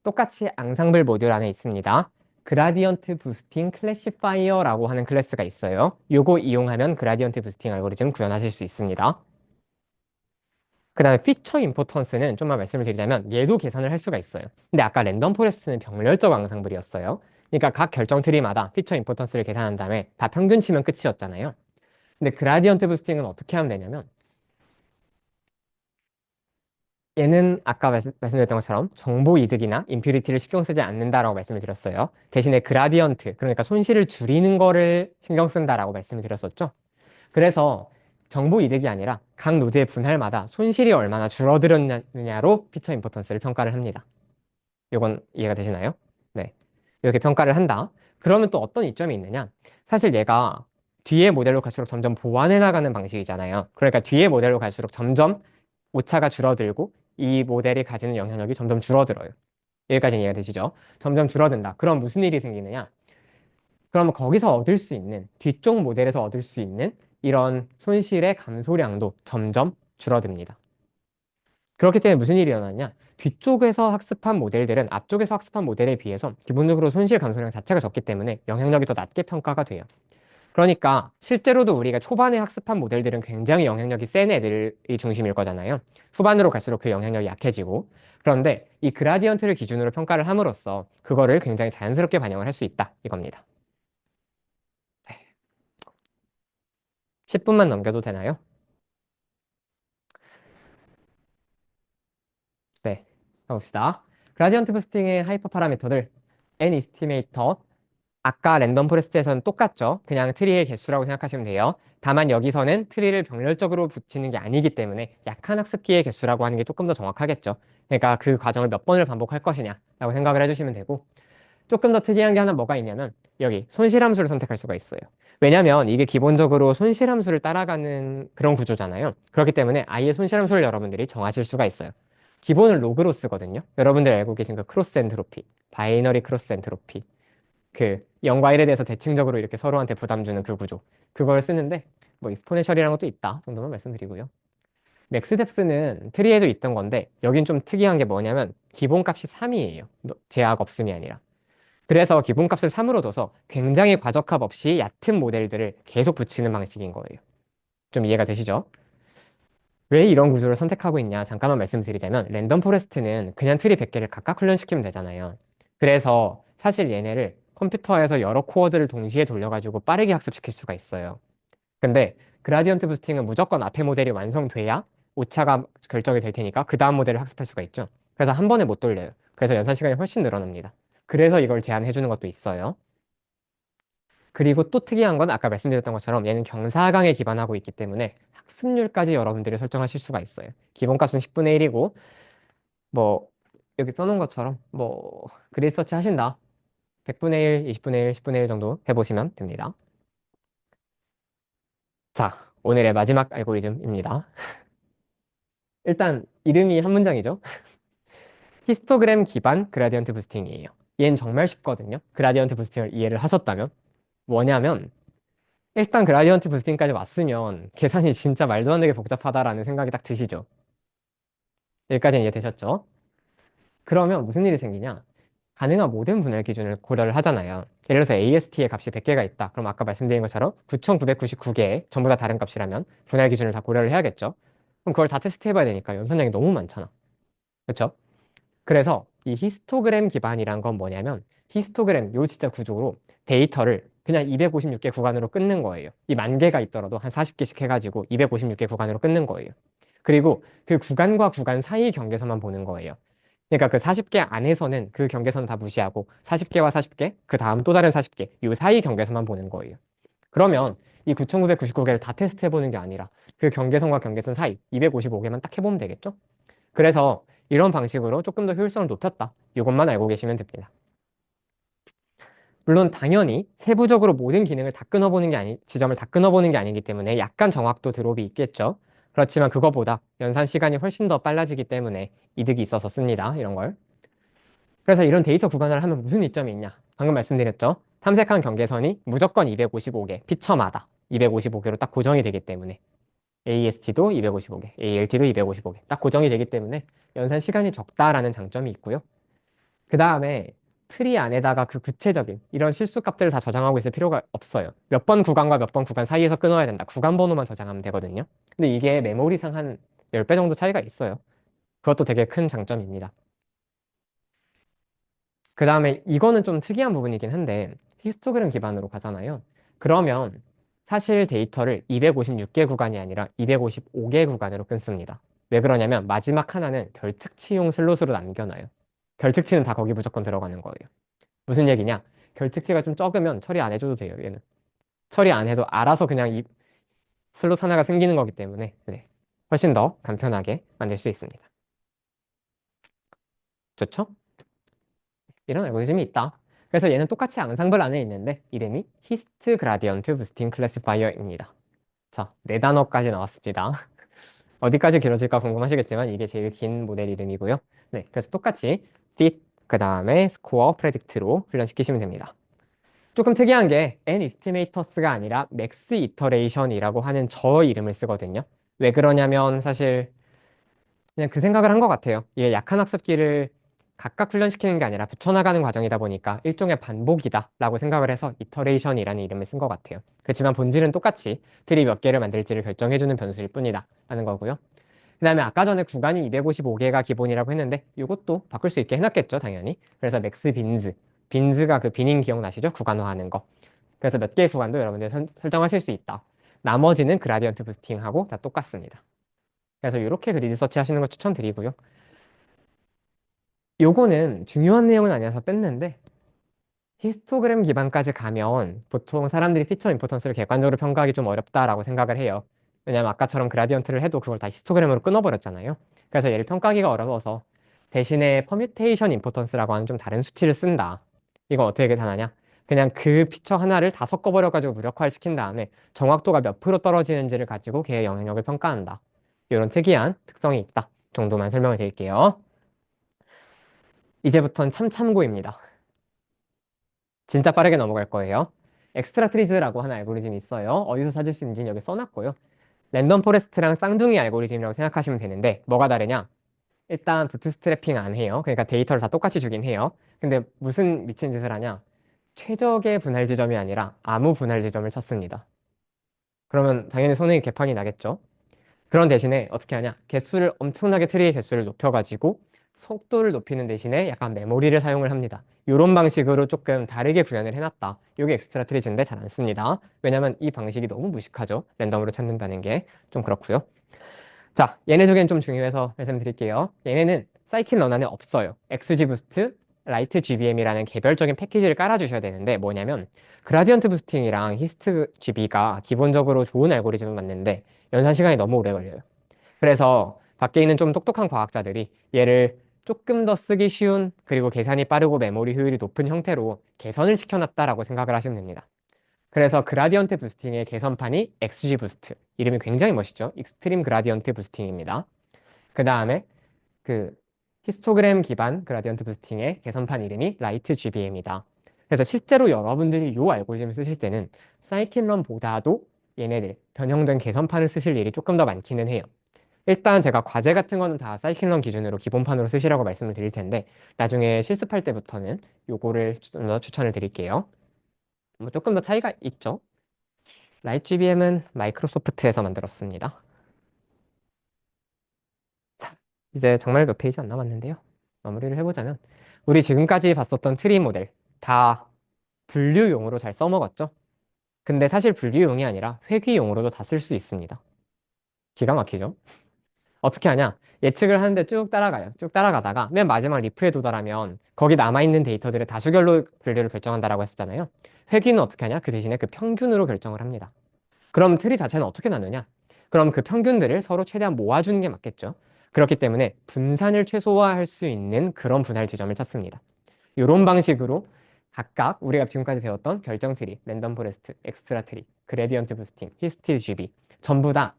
똑같이 앙상블 모듈 안에 있습니다. 그라디언트 부스팅 클래시파이어라고 하는 클래스가 있어요. 요거 이용하면 그라디언트 부스팅 알고리즘 구현하실 수 있습니다. 그 다음에 피처 임포턴스는 좀만 말씀을 드리자면 얘도 계산을 할 수가 있어요. 근데 아까 랜덤 포레스트는 병렬적 앙상블이었어요. 그러니까 각 결정 트리마다 피처 임포턴스를 계산한 다음에 다 평균 치면 끝이었잖아요. 근데 그라디언트 부스팅은 어떻게 하면 되냐면 얘는 아까 말씀드렸던 것처럼 정보 이득이나 임퓨리티를 신경 쓰지 않는다라고 말씀을 드렸어요. 대신에 그라디언트, 그러니까 손실을 줄이는 거를 신경 쓴다라고 말씀을 드렸었죠. 그래서 정보 이득이 아니라 각 노드의 분할마다 손실이 얼마나 줄어들었느냐로 피처 임포턴스를 평가를 합니다. 이건 이해가 되시나요? 네. 이렇게 평가를 한다. 그러면 또 어떤 이점이 있느냐? 사실 얘가 뒤에 모델로 갈수록 점점 보완해 나가는 방식이잖아요. 그러니까 뒤에 모델로 갈수록 점점 오차가 줄어들고 이 모델이 가지는 영향력이 점점 줄어들어요. 여기까지는 이해가 되시죠? 점점 줄어든다. 그럼 무슨 일이 생기느냐? 그러면 거기서 얻을 수 있는 뒤쪽 모델에서 얻을 수 있는 이런 손실의 감소량도 점점 줄어듭니다. 그렇기 때문에 무슨 일이 일어나냐? 뒤쪽에서 학습한 모델들은 앞쪽에서 학습한 모델에 비해서 기본적으로 손실 감소량 자체가 적기 때문에 영향력이 더 낮게 평가가 돼요. 그러니까 실제로도 우리가 초반에 학습한 모델들은 굉장히 영향력이 센 애들이 중심일 거잖아요. 후반으로 갈수록 그 영향력이 약해지고. 그런데 이 그라디언트를 기준으로 평가를 함으로써 그거를 굉장히 자연스럽게 반영을 할 수 있다 이겁니다. 네. 10분만 넘겨도 되나요? 네. 가봅시다. 그라디언트 부스팅의 하이퍼 파라미터들 n 이스티메이터 아까 랜덤 포레스트에서는 똑같죠. 그냥 트리의 개수라고 생각하시면 돼요. 다만 여기서는 트리를 병렬적으로 붙이는 게 아니기 때문에 약한 학습기의 개수라고 하는 게 조금 더 정확하겠죠. 그러니까 그 과정을 몇 번을 반복할 것이냐라고 생각을 해주시면 되고 조금 더 특이한 게 하나 뭐가 있냐면 여기 손실함수를 선택할 수가 있어요. 왜냐면 이게 기본적으로 손실함수를 따라가는 그런 구조잖아요. 그렇기 때문에 아예 손실함수를 여러분들이 정하실 수가 있어요. 기본은 로그로 쓰거든요. 여러분들 알고 계신 그 크로스 엔트로피, 바이너리 크로스 엔트로피. 그 0과 1에 대해서 대칭적으로 이렇게 서로한테 부담 주는 그 구조. 그걸 쓰는데 뭐 익스포넨셜이라는 것도 있다 정도만 말씀드리고요. 맥스뎁스는 트리에도 있던 건데 여긴 좀 특이한 게 뭐냐면 기본값이 3이에요. 제약 없음이 아니라. 그래서 기본값을 3으로 둬서 굉장히 과적합 없이 얕은 모델들을 계속 붙이는 방식인 거예요. 좀 이해가 되시죠? 왜 이런 구조를 선택하고 있냐 잠깐만 말씀드리자면 랜덤 포레스트는 그냥 트리 100개를 각각 훈련시키면 되잖아요. 그래서 사실 얘네를 컴퓨터에서 여러 코어들을 동시에 돌려가지고 빠르게 학습시킬 수가 있어요. 근데 그라디언트 부스팅은 무조건 앞에 모델이 완성돼야 오차가 결정이 될 테니까 그 다음 모델을 학습할 수가 있죠. 그래서 한 번에 못 돌려요. 그래서 연산 시간이 훨씬 늘어납니다. 그래서 이걸 제한해 주는 것도 있어요. 그리고 또 특이한 건 아까 말씀드렸던 것처럼 얘는 경사강에 기반하고 있기 때문에 학습률까지 여러분들이 설정하실 수가 있어요. 기본값은 10분의 1이고 뭐 여기 써놓은 것처럼 뭐 그리드 서치 하신다. 100분의 1, 20분의 1, 10분의 1 정도 해보시면 됩니다. 자, 오늘의 마지막 알고리즘입니다. 일단 이름이 한 문장이죠. 히스토그램 기반 그라디언트 부스팅이에요. 얘는 정말 쉽거든요. 그라디언트 부스팅을 이해를 하셨다면. 뭐냐면 일단 그라디언트 부스팅까지 왔으면 계산이 진짜 말도 안 되게 복잡하다라는 생각이 딱 드시죠. 여기까지는 이해되셨죠? 그러면 무슨 일이 생기냐? 가능한 모든 분할 기준을 고려를 하잖아요. 예를 들어서 AST의 값이 100개가 있다. 그럼 아까 말씀드린 것처럼 9,999개 전부 다 다른 값이라면 분할 기준을 다 고려를 해야겠죠. 그럼 그걸 다 테스트 해봐야 되니까 연산량이 너무 많잖아. 그렇죠? 그래서 이 히스토그램 기반이란 건 뭐냐면 히스토그램 요 진짜 구조로 데이터를 그냥 256개 구간으로 끊는 거예요. 이 10,000개가 있더라도 한 40개씩 해가지고 256개 구간으로 끊는 거예요. 그리고 그 구간과 구간 사이 경계선만 보는 거예요. 그러니까 그 40개 안에서는 그 경계선 다 무시하고 40개와 40개, 그 다음 또 다른 40개, 요 사이 경계선만 보는 거예요. 그러면 이 9,999개를 다 테스트해보는 게 아니라 그 경계선과 경계선 사이 255개만 딱 해보면 되겠죠? 그래서 이런 방식으로 조금 더 효율성을 높였다. 이것만 알고 계시면 됩니다. 물론 당연히 세부적으로 모든 기능을 다 끊어보는 게 지점을 다 끊어보는 게 아니기 때문에 약간 정확도 드롭이 있겠죠. 그렇지만 그거보다 연산 시간이 훨씬 더 빨라지기 때문에 이득이 있어서 씁니다. 이런 걸. 그래서 이런 데이터 구간을 하면 무슨 이점이 있냐? 방금 말씀드렸죠. 탐색한 경계선이 무조건 255개, 피처마다 255개로 딱 고정이 되기 때문에 AST도 255개, ALT도 255개 딱 고정이 되기 때문에 연산 시간이 적다라는 장점이 있고요. 그 다음에 트리 안에다가 그 구체적인 이런 실수 값들을 다 저장하고 있을 필요가 없어요. 몇 번 구간과 몇 번 구간 사이에서 끊어야 된다. 구간 번호만 저장하면 되거든요. 근데 이게 메모리상 한 10배 정도 차이가 있어요. 그것도 되게 큰 장점입니다. 그 다음에 이거는 좀 특이한 부분이긴 한데 히스토그램 기반으로 가잖아요. 그러면 사실 데이터를 256개 구간이 아니라 255개 구간으로 끊습니다. 왜 그러냐면 마지막 하나는 결측치용 슬롯으로 남겨놔요. 결측치는 다 거기 무조건 들어가는 거예요. 무슨 얘기냐? 결측치가 좀 적으면 처리 안 해줘도 돼요, 얘는. 처리 안 해도 알아서 그냥 이 슬롯 하나가 생기는 거기 때문에 네. 훨씬 더 간편하게 만들 수 있습니다. 좋죠? 이런 알고리즘이 있다. 그래서 얘는 똑같이 앙상블 안에 있는데 이름이 히스트 그라디언트 부스팅 클래시파이어입니다. 자, 네 단어까지 나왔습니다. 어디까지 길어질까 궁금하시겠지만 이게 제일 긴 모델 이름이고요. 네, 그래서 똑같이 fit 그 다음에 score predict로 훈련시키시면 됩니다. 조금 특이한 게 n estimaters가 아니라 max iteration이라고 하는 저 이름을 쓰거든요. 왜 그러냐면 사실 그냥 그 생각을 한 것 같아요. 이게 약한 학습기를 각각 훈련시키는 게 아니라 붙여나가는 과정이다 보니까 일종의 반복이다라고 생각을 해서 이터레이션이라는 이름을 쓴 것 같아요. 그렇지만 본질은 똑같이 트리 몇 개를 만들지를 결정해주는 변수일 뿐이다 라는 거고요. 그 다음에 아까 전에 구간이 255개가 기본이라고 했는데 이것도 바꿀 수 있게 해놨겠죠, 당연히. 그래서 맥스 빈즈. 빈즈가 그 비닝 기억나시죠? 구간화하는 거. 그래서 몇 개의 구간도 여러분들 설정하실 수 있다. 나머지는 그라디언트 부스팅하고 다 똑같습니다. 그래서 이렇게 그리드 서치 하시는 걸 추천드리고요. 요거는 중요한 내용은 아니어서 뺐는데 히스토그램 기반까지 가면 보통 사람들이 피처 임포턴스를 객관적으로 평가하기 좀 어렵다라고 생각을 해요. 왜냐면 아까처럼 그라디언트를 해도 그걸 다 히스토그램으로 끊어버렸잖아요. 그래서 얘를 평가하기가 어려워서 대신에 퍼뮤테이션 임포턴스라고 하는 좀 다른 수치를 쓴다. 이거 어떻게 계산하냐? 그냥 그 피처 하나를 다 섞어버려가지고 무력화를 시킨 다음에 정확도가 몇 프로 떨어지는지를 가지고 걔의 영향력을 평가한다. 이런 특이한 특성이 있다 정도만 설명을 드릴게요. 이제부터는 참고입니다. 진짜 빠르게 넘어갈 거예요. 엑스트라 트리즈라고 하는 알고리즘이 있어요. 어디서 찾을 수 있는지는 여기 써놨고요. 랜덤 포레스트랑 쌍둥이 알고리즘이라고 생각하시면 되는데 뭐가 다르냐? 일단 부트스트래핑 안 해요. 그러니까 데이터를 다 똑같이 주긴 해요. 근데 무슨 미친 짓을 하냐? 최적의 분할 지점이 아니라 아무 분할 지점을 찾습니다. 그러면 당연히 손해의 개판이 나겠죠. 그런 대신에 어떻게 하냐? 개수를 엄청나게 트리의 개수를 높여가지고 속도를 높이는 대신에 약간 메모리를 사용을 합니다. 이런 방식으로 조금 다르게 구현을 해놨다. 이게 엑스트라 트리즈인데 잘 안 씁니다. 왜냐면 이 방식이 너무 무식하죠. 랜덤으로 찾는다는 게 좀 그렇고요. 자, 얘네 중엔 좀 중요해서 말씀드릴게요. 얘네는 사이클런 안에 없어요. XG 부스트, 라이트 GBM이라는 개별적인 패키지를 깔아주셔야 되는데 뭐냐면 그라디언트 부스팅이랑 히스트 GB가 기본적으로 좋은 알고리즘은 맞는데 연산 시간이 너무 오래 걸려요. 그래서 밖에 있는 좀 똑똑한 과학자들이 얘를 조금 더 쓰기 쉬운 그리고 계산이 빠르고 메모리 효율이 높은 형태로 개선을 시켜놨다라고 생각을 하시면 됩니다. 그래서 그라디언트 부스팅의 개선판이 XG 부스트. 이름이 굉장히 멋있죠? 익스트림 그라디언트 부스팅입니다. 그 다음에 그 히스토그램 기반 그라디언트 부스팅의 개선판 이름이 라이트 GBM이다. 그래서 실제로 여러분들이 이 알고리즘을 쓰실 때는 사이클론보다도 얘네들 변형된 개선판을 쓰실 일이 조금 더 많기는 해요. 일단 제가 과제 같은 거는 다 사이클론 기준으로 기본판으로 쓰시라고 말씀을 드릴 텐데 나중에 실습할 때부터는 요거를 좀 더 추천을 드릴게요. 뭐 조금 더 차이가 있죠. 라이트GBM은 마이크로소프트에서 만들었습니다. 자, 이제 정말 몇 페이지 안 남았는데요. 마무리를 해보자면 우리 지금까지 봤었던 트리 모델 다 분류용으로 잘 써먹었죠? 근데 사실 분류용이 아니라 회귀용으로도 다 쓸 수 있습니다. 기가 막히죠? 어떻게 하냐? 예측을 하는데 쭉 따라가요. 쭉 따라가다가 맨 마지막 리프에 도달하면 거기 남아있는 데이터들을 다수결로 분류를 결정한다라고 했었잖아요. 회귀는 어떻게 하냐? 그 대신에 그 평균으로 결정을 합니다. 그럼 트리 자체는 어떻게 나누냐? 그럼 그 평균들을 서로 최대한 모아주는 게 맞겠죠. 그렇기 때문에 분산을 최소화할 수 있는 그런 분할 지점을 찾습니다. 이런 방식으로 각각 우리가 지금까지 배웠던 결정 트리, 랜덤 포레스트, 엑스트라 트리, 그레디언트 부스팅, 히스티 GB 전부 다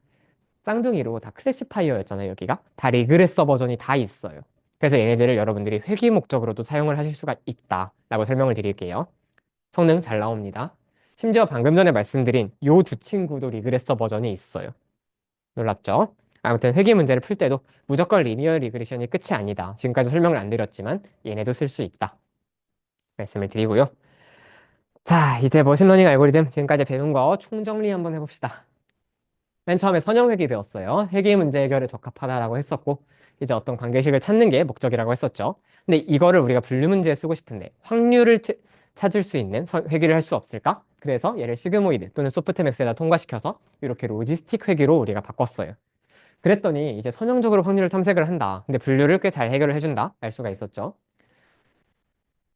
쌍둥이로 다 클래시파이어였잖아요. 여기가 다 리그레서 버전이 다 있어요. 그래서 얘네들을 여러분들이 회귀 목적으로도 사용을 하실 수가 있다라고 설명을 드릴게요. 성능 잘 나옵니다. 심지어 방금 전에 말씀드린 요 두 친구도 리그레서 버전이 있어요. 놀랍죠? 아무튼 회귀 문제를 풀 때도 무조건 리니어 리그레션이 끝이 아니다. 지금까지 설명을 안 드렸지만 얘네도 쓸 수 있다. 말씀을 드리고요. 자, 이제 머신러닝 알고리즘 지금까지 배운 거 총정리 한번 해봅시다. 맨 처음에 선형 회귀 배웠어요. 회귀 문제 해결에 적합하다라고 했었고 이제 어떤 관계식을 찾는 게 목적이라고 했었죠. 근데 이거를 우리가 분류 문제에 쓰고 싶은데 확률을 찾을 수 있는 회귀를 할 수 없을까? 그래서 얘를 시그모이드 또는 소프트맥스에다 통과시켜서 이렇게 로지스틱 회귀로 우리가 바꿨어요. 그랬더니 이제 선형적으로 확률을 탐색을 한다. 근데 분류를 꽤 잘 해결을 해준다. 알 수가 있었죠.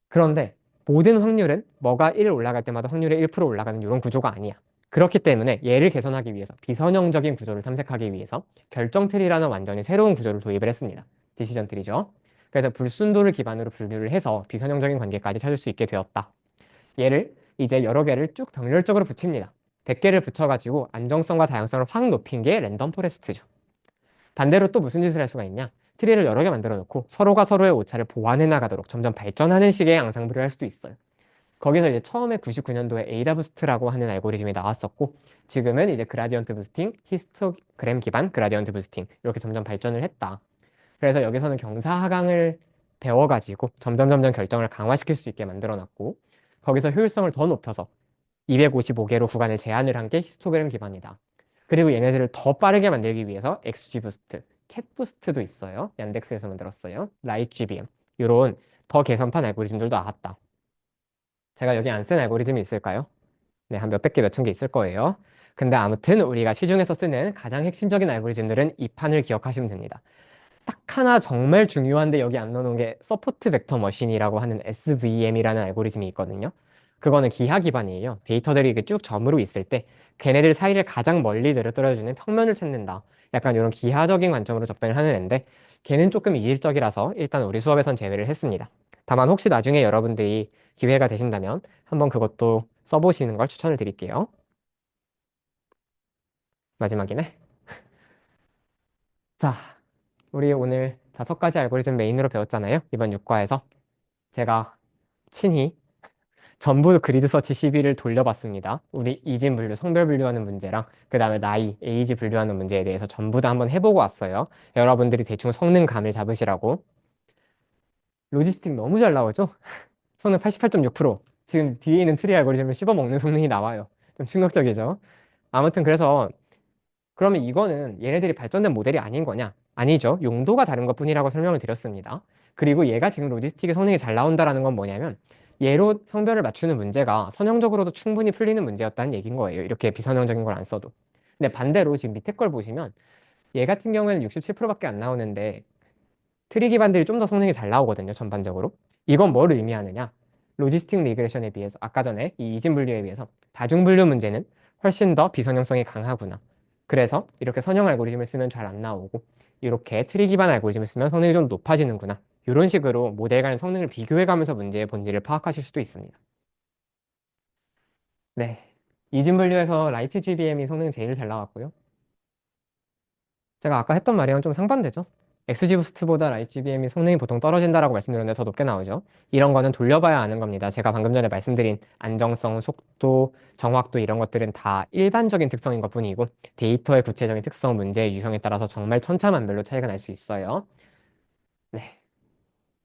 그런데 모든 확률은 뭐가 1 올라갈 때마다 확률이 1% 올라가는 이런 구조가 아니야. 그렇기 때문에 얘를 개선하기 위해서 비선형적인 구조를 탐색하기 위해서 결정 트리라는 완전히 새로운 구조를 도입을 했습니다. 디시전 트리죠. 그래서 불순도를 기반으로 분류를 해서 비선형적인 관계까지 찾을 수 있게 되었다. 얘를 이제 여러 개를 쭉 병렬적으로 붙입니다. 100개를 붙여가지고 안정성과 다양성을 확 높인 게 랜덤 포레스트죠. 반대로 또 무슨 짓을 할 수가 있냐? 트리를 여러 개 만들어 놓고 서로가 서로의 오차를 보완해 나가도록 점점 발전하는 식의 앙상블을 할 수도 있어요. 거기서 이제 처음에 99년도에 에이다 부스트라고 하는 알고리즘이 나왔었고 지금은 이제 그라디언트 부스팅, 히스토그램 기반 그라디언트 부스팅 이렇게 점점 발전을 했다. 그래서 여기서는 경사하강을 배워가지고 점점 결정을 강화시킬 수 있게 만들어 놨고 거기서 효율성을 더 높여서 255개로 구간을 제한을 한 게 히스토그램 기반이다. 그리고 얘네들을 더 빠르게 만들기 위해서 XG 부스트, 캣 부스트도 있어요. 얀덱스에서 만들었어요. 라이트 GBM 이런 더 개선판 알고리즘들도 나왔다. 제가 여기 안 쓴 알고리즘이 있을까요? 네, 한 몇백 개, 몇천 개 있을 거예요. 근데 아무튼 우리가 시중에서 쓰는 가장 핵심적인 알고리즘들은 이 판을 기억하시면 됩니다. 딱 하나 정말 중요한데 여기 안 넣어놓은 게 서포트 벡터 머신이라고 하는 SVM이라는 알고리즘이 있거든요. 그거는 기하 기반이에요. 데이터들이 이렇게 쭉 점으로 있을 때 걔네들 사이를 가장 멀리 늘어뜨려주는 평면을 찾는다. 약간 이런 기하적인 관점으로 접근을 하는 앤데 걔는 조금 이질적이라서 일단 우리 수업에선 제외를 했습니다. 다만 혹시 나중에 여러분들이 기회가 되신다면 한번 그것도 써보시는 걸 추천을 드릴게요. 마지막이네. 자, 우리 오늘 5가지 알고리즘 메인으로 배웠잖아요. 이번 6과에서. 제가 친히 전부 그리드 서치 12를 돌려봤습니다. 우리 이진 분류, 성별 분류하는 문제랑 그 다음에 나이, 에이지 분류하는 문제에 대해서 전부 다 한번 해보고 왔어요. 여러분들이 대충 성능 감을 잡으시라고. 로지스틱 너무 잘 나오죠? 성능 88.6%. 지금 뒤에 있는 트리 알고리즘을 씹어먹는 성능이 나와요. 좀 충격적이죠? 아무튼 그래서 그러면 이거는 얘네들이 발전된 모델이 아닌 거냐? 아니죠. 용도가 다른 것뿐이라고 설명을 드렸습니다. 그리고 얘가 지금 로지스틱의 성능이 잘 나온다라는 건 뭐냐면 얘로 성별을 맞추는 문제가 선형적으로도 충분히 풀리는 문제였다는 얘기인 거예요. 이렇게 비선형적인 걸 안 써도. 근데 반대로 지금 밑에 걸 보시면 얘 같은 경우에는 67%밖에 안 나오는데 트리 기반들이 좀 더 성능이 잘 나오거든요. 전반적으로. 이건 뭘 의미하느냐? 로지스틱 리그레션에 비해서 아까 전에 이 이진 분류에 비해서 다중 분류 문제는 훨씬 더 비선형성이 강하구나. 그래서 이렇게 선형 알고리즘을 쓰면 잘 안 나오고 이렇게 트리 기반 알고리즘을 쓰면 성능이 좀 높아지는구나. 이런 식으로 모델 간의 성능을 비교해가면서 문제의 본질을 파악하실 수도 있습니다. 네. 이진 분류에서 라이트 GBM이 성능이 제일 잘 나왔고요. 제가 아까 했던 말이랑 좀 상반되죠. XG 부스트보다 라이트 GBM이 성능이 보통 떨어진다라고 말씀드렸는데 더 높게 나오죠. 이런 거는 돌려봐야 아는 겁니다. 제가 방금 전에 말씀드린 안정성, 속도, 정확도 이런 것들은 다 일반적인 특성인 것뿐이고 데이터의 구체적인 특성, 문제의 유형에 따라서 정말 천차만별로 차이가 날 수 있어요. 네.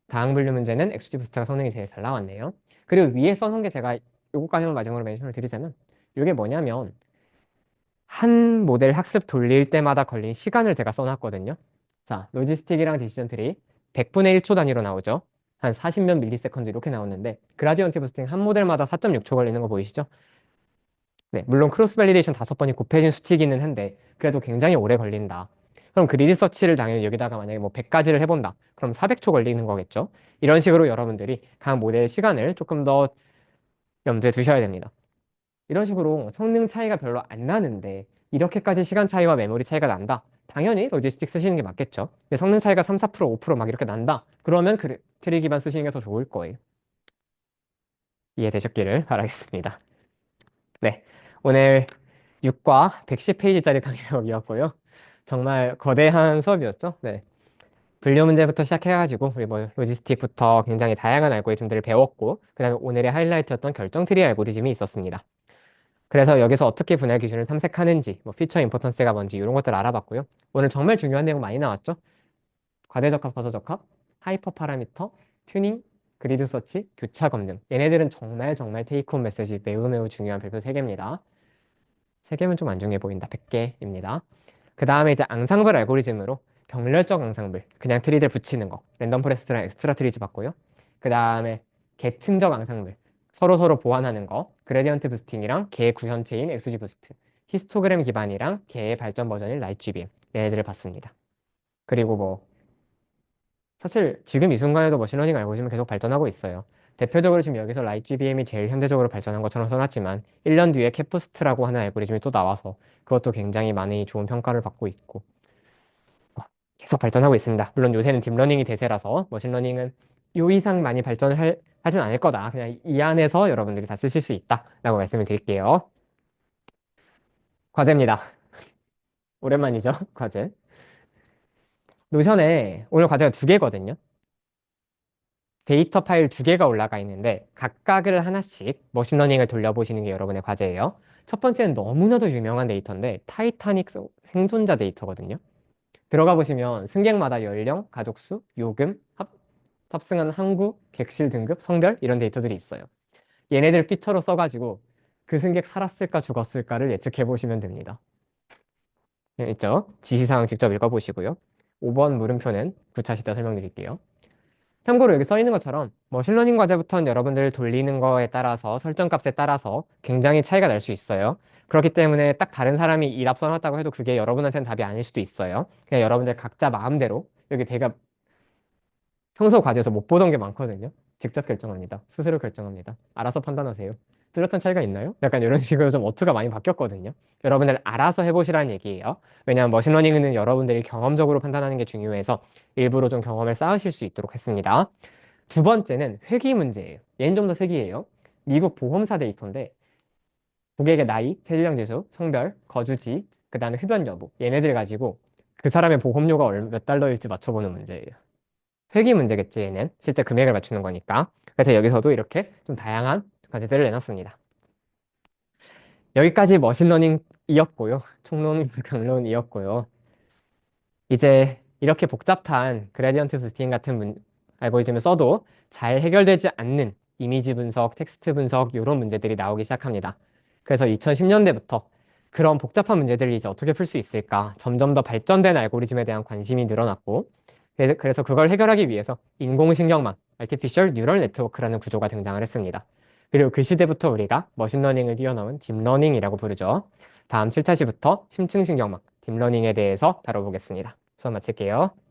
다항 분류 문제는 XG 부스트가 성능이 제일 잘 나왔네요. 그리고 위에 써놓은 게 제가 요거까지만 마지막으로 멘션을 드리자면 이게 뭐냐면 한 모델 학습 돌릴 때마다 걸린 시간을 제가 써놨거든요. 자, 로지스틱이랑 디시전 트리 100분의 1초 단위로 나오죠. 한 40몇 밀리세컨드 이렇게 나오는데 그라디언트 부스팅 한 모델마다 4.6초 걸리는 거 보이시죠? 네, 물론 크로스 밸리데이션 5번이 곱해진 수치이기는 한데 그래도 굉장히 오래 걸린다. 그럼 그리디 서치를 당연히 여기다가 만약에 뭐 100가지를 해본다. 그럼 400초 걸리는 거겠죠? 이런 식으로 여러분들이 각 모델 시간을 조금 더 염두에 두셔야 됩니다. 이런 식으로 성능 차이가 별로 안 나는데 이렇게까지 시간 차이와 메모리 차이가 난다. 당연히 로지스틱 쓰시는 게 맞겠죠. 근데 성능 차이가 3, 4%, 5%막 이렇게 난다. 그러면 트리 기반 쓰시는 게 더 좋을 거예요. 이해되셨기를 바라겠습니다. 네. 오늘 6과 110페이지짜리 강의록이었고요. 정말 거대한 수업이었죠. 네. 분류 문제부터 시작해가지고 우리 뭐 로지스틱부터 굉장히 다양한 알고리즘들을 배웠고 그다음에 오늘의 하이라이트였던 결정 트리 알고리즘이 있었습니다. 그래서 여기서 어떻게 분할 기준을 탐색하는지, 뭐 피처 임포턴스가 뭔지 이런 것들 알아봤고요. 오늘 정말 중요한 내용 많이 나왔죠? 과대적합, 과소적합, 하이퍼 파라미터, 튜닝, 그리드 서치, 교차 검증. 얘네들은 정말 정말 테이크홈 메시지 매우 매우 중요한 별표 3개입니다. 3개면 좀 안 중요해 보인다. 100개입니다. 그 다음에 이제 앙상블 알고리즘으로 병렬적 앙상블, 그냥 트리들 붙이는 거. 랜덤 포레스트랑 엑스트라 트리즈 봤고요. 그 다음에 계층적 앙상블, 서로 보완하는 거. 그레디언트 부스팅이랑 개 구현체인 엑스지 부스트. 히스토그램 기반이랑 개의 발전 버전인 라이트 GBM. 얘네들을 봤습니다. 그리고 뭐 사실 지금 이 순간에도 머신러닝 알고리즘은 계속 발전하고 있어요. 대표적으로 지금 여기서 라이트 GBM이 제일 현대적으로 발전한 것처럼 써놨지만 1년 뒤에 캡부스트라고 하는 알고리즘이 또 나와서 그것도 굉장히 많이 좋은 평가를 받고 있고 계속 발전하고 있습니다. 물론 요새는 딥러닝이 대세라서 머신러닝은 요 이상 많이 하진 않을 거다. 그냥 이 안에서 여러분들이 다 쓰실 수 있다라고 말씀을 드릴게요. 과제입니다. 오랜만이죠? 과제. 노션에 오늘 과제가 2개거든요. 데이터 파일 2개가 올라가 있는데 각각을 하나씩 머신러닝을 돌려보시는 게 여러분의 과제예요. 첫 번째는 너무나도 유명한 데이터인데 타이타닉 생존자 데이터거든요. 들어가 보시면 승객마다 연령, 가족수, 요금, 탑승한 항구, 객실 등급, 성별 이런 데이터들이 있어요. 얘네들 피처로 써가지고 그 승객 살았을까 죽었을까를 예측해 보시면 됩니다. 네, 있죠? 지시사항 직접 읽어보시고요. 5번 물음표는 9차 시대 설명드릴게요. 참고로 여기 써 있는 것처럼 머신러닝 과제부터는 여러분들 돌리는 거에 따라서 설정값에 따라서 굉장히 차이가 날 수 있어요. 그렇기 때문에 딱 다른 사람이 이 답 써놨다고 해도 그게 여러분한테는 답이 아닐 수도 있어요. 그냥 여러분들 각자 마음대로 여기 제가 평소 과제에서 못 보던 게 많거든요. 직접 결정합니다. 스스로 결정합니다. 알아서 판단하세요. 뚜렷한 차이가 있나요? 약간 이런 식으로 좀 어투가 많이 바뀌었거든요. 여러분들 알아서 해보시라는 얘기예요. 왜냐하면 머신러닝은 여러분들이 경험적으로 판단하는 게 중요해서 일부러 좀 경험을 쌓으실 수 있도록 했습니다. 두 번째는 회귀 문제예요. 얘는 좀 더 세기예요. 미국 보험사 데이터인데 고객의 나이, 체질량 지수, 성별, 거주지, 그 다음에 흡연 여부 얘네들 가지고 그 사람의 보험료가 몇 달러일지 맞춰보는 문제예요. 회귀 문제겠지 얘는 실제 금액을 맞추는 거니까. 그래서 여기서도 이렇게 좀 다양한 과제들을 내놨습니다. 여기까지 머신러닝이었고요. 총론, 강론이었고요. 이제 이렇게 복잡한 그래디언트 부스팅 같은 알고리즘을 써도 잘 해결되지 않는 이미지 분석, 텍스트 분석 이런 문제들이 나오기 시작합니다. 그래서 2010년대부터 그런 복잡한 문제들을 이제 어떻게 풀 수 있을까? 점점 더 발전된 알고리즘에 대한 관심이 늘어났고, 그래서 그걸 해결하기 위해서 인공신경망, Artificial Neural Network라는 구조가 등장을 했습니다. 그리고 그 시대부터 우리가 머신러닝을 뛰어넘은 딥러닝이라고 부르죠. 다음 7타시부터 심층신경망, 딥러닝에 대해서 다뤄보겠습니다. 수업 마칠게요.